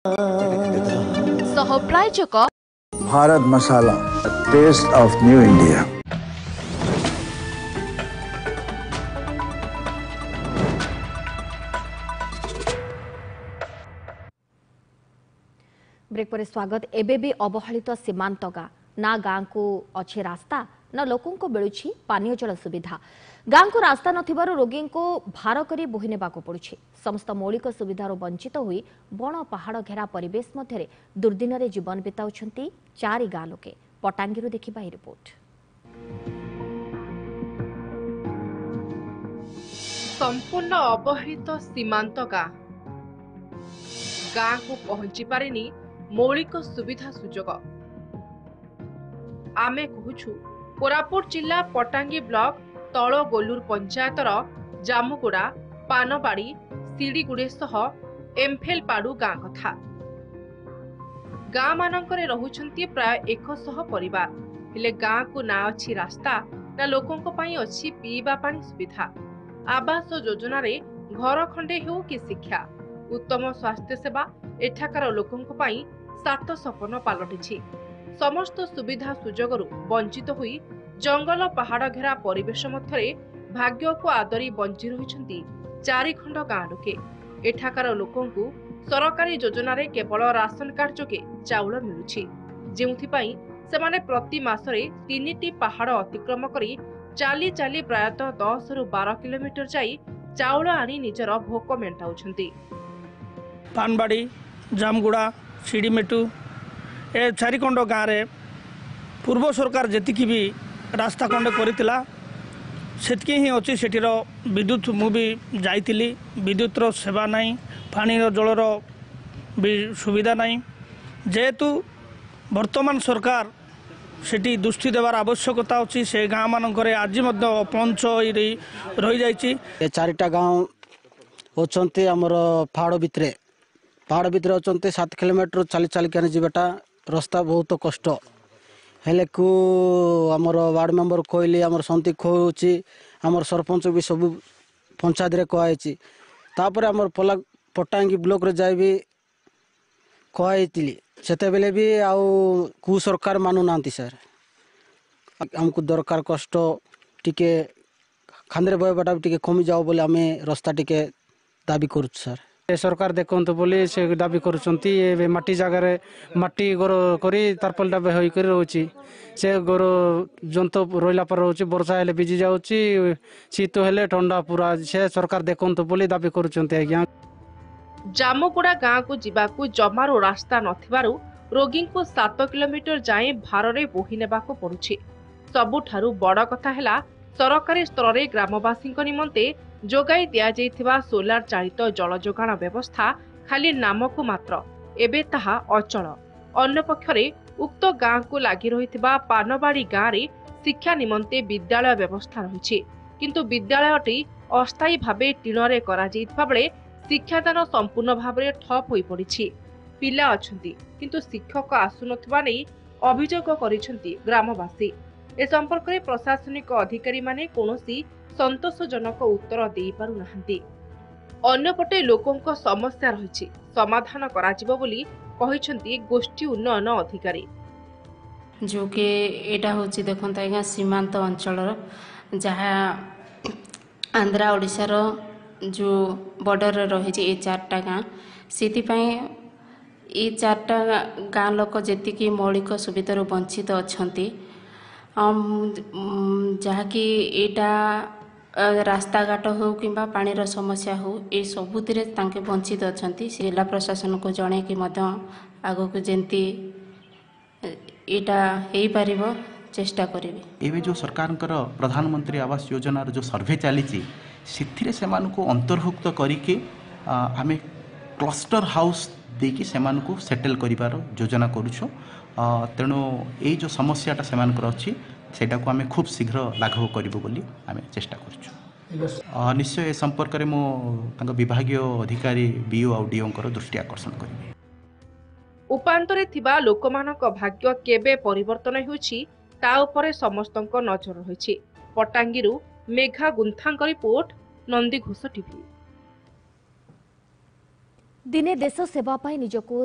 सह प्रायोजक Bharat Masala taste of new India. Break पर स्वागत। एबे भी अवहेलित सीमांत गाँ ना गाँ को अच्छे रास्ता ना लोकों को मिलुछि पानीय जल सुविधा। गाँ को रास्ता नथिबारु रोगी को भार करी बोही नेबाको पड़ुछि। समस्त मौलिक सुविधार वंचित होई बण पहाड़ घेरा परिवेश मध्यरे दुर्दिन रे जीवन बिताउछंती चारि गाँ लोके। पटांगीरु देखिबा ई रिपोर्ट। संपूर्ण अवहेलित सीमांत गाँ गाँ को पहुंची पारेनी मौलिक सुविधा सुजोग। आमे कहूछु कोरापुट जिला पटांगी ब्लॉक तल गोलूर पंचायतर जामुगुड़ा पानबाड़ी सिड़ीगुड़े सह एम्फेलपाड़ू गाँ कथा। गाँ मानकरे रहुछंती प्राय 100 परिवार। हेले गाँ को ना अच्छी रास्ता ना लोकों को पाई अच्छी पीवा पानी सुविधा। आवास योजना रे घर खंडे हेउ कि शिक्षा उत्तम स्वास्थ्य सेवा एठाकार लोकों को पाई सात सपन पालटिछि। समस्त सुविधा सुजोगरु वंचित हुई जंगल पहाड़ घेरा परिवेश मध्यरे भाग्य को आदरी बंची रहिछंती चारि खंड गाँ लोके। एठाकार लोकों को सरकारी योजना रे केवल राशन कार्ड जोगे चाउल मिलुछि, जेउथि पाई सेमाने प्रति मासरे 3टी पहाड़ अतिक्रम करी चाली चाली प्रायतः 10 रु 12 किलोमीटर जाई चाउल आनी निजर भोक मेंटाउछंती। पानबाड़ी जामगुड़ा सिड़ीमेटू ए चारिखंड गाँव रे पूर्व सरकार जेतिकी भी रास्ता खंडे करथिला सेतकी ही अच्छी सेठीर विद्युत मु भी जाइतिली। विद्युतर सेवा नहीं, पानीर जलर भी सुविधा नहीं। जेहेतु वर्तमान सरकार सेठी दृष्टि देवार आवश्यकता अच्छी से गाँ मानकरे आज पंच रही जाइछि। ए चारिटा गाँव होचंती हमर पहाड़ भितर होचंती 7 किलोमीटर चली चली के जीवाटा रास्ता बहुत कष्ट। हेले को हमर वार्ड मेंबर कहली हमर संति खोची हमर सरपंच भी सब पंचायत रे कहैछि। तापर हमर पटांगी ब्लॉक रे जाय भी कहैतिली सेते बेले भी आउ कु सरकार मानु नांती सर। हमको दरकार कष्ट टिके खांदरे बयबाटा टिके कमी जाओ बोले हमें रास्ता टिके दाबी करू सर। सरकार देखते बोली से दाबी करुँच माटी जगार माटी गोर करी तारपल डाबे होकर रोचे से गोर जंतु रहा पर रोचे वर्षा हेले भिजी जाऊँगी शीत हेले ठंडा पूरा से सरकार देखते बोली दाबी करुँच। आज्ञा जामुगुड़ा गाँ को जीवाकू जमारू रास्ता नथिबारु रोगी को 7 किलोमीटर जाए भारे बोही नेबाको पड़ुछि। सबुठारु बड़ कथा हैला सरकारी स्तर रे ग्रामवासी निमंते जोगाई दिया जाइथिबा सोलार चालित जल जोगाण व्यवस्था खाली नामकु मात्र एबे ताहा अचल। अन्य पक्षरे उक्त गाँ को लागि रहिथिबा पानबाड़ी गाँ रे शिक्षा निमंते विद्यालय व्यवस्था रहिछि, किंतु विद्यालयटी अस्थायी भावे टीणरे करा जाइथिबा बेले शिक्षादान संपूर्ण भावे ठप होई पड़िछि। पिला अछंती किंतु शिक्षक आसुनथिबा नै अभियोग करिसंती ग्रामवासी। ए संपर्क में प्रशासनिक अधिकारी माने कोनोसी संतोषजनक उत्तर देई पारु नाहंती। अन्यपटे लोकों समस्या रही समाधान कराजिबो बोली कहिसंती गोष्ठी उन्नयन अधिकारी। जो कि एटा होची देखंता आज्ञा सीमांत अंचल जहाँ आंध्रा ओडिशार जो बॉर्डर रही ए 4टा गाँ से ये 4टा गाँ लोक जेतिकी मौलिक सुविधार वंचित अछंती। जहाँकि एटा रास्ता घाट हो कि पानीर समस्या हो ये सबुतिर तांके वंचित अछंती। जिला प्रशासन को जणे कि आगो को जेंती एटा हेई पारिबो चेष्टा करिवे। एबे जो सरकार प्रधानमंत्री आवास योजना जो सर्वे चली से अंतर्भुक्त करके आम क्लस्टर हाउस देकी को सेटल करिवार योजना करूछु। तेणु ये जो समस्याटा सेमानकर अच्छी सेटा को आम खूब शीघ्र लाघव करिबो बोली आम चेष्टा करूछु। निश्चय ए संपर्क में मो विभागीय अधिकारी बीओ आ डीओ दृष्टि आकर्षण करिवे। उपांतरे थिबा लोकमानक भाग्य केबे परिवर्तन होउछि ता उपरे समस्तक नजर रहिछि। पटांगीरु मेघा गुंथांक रिपोर्ट, नंदी घोष टीवी। दिने देश सेवा पाई निजको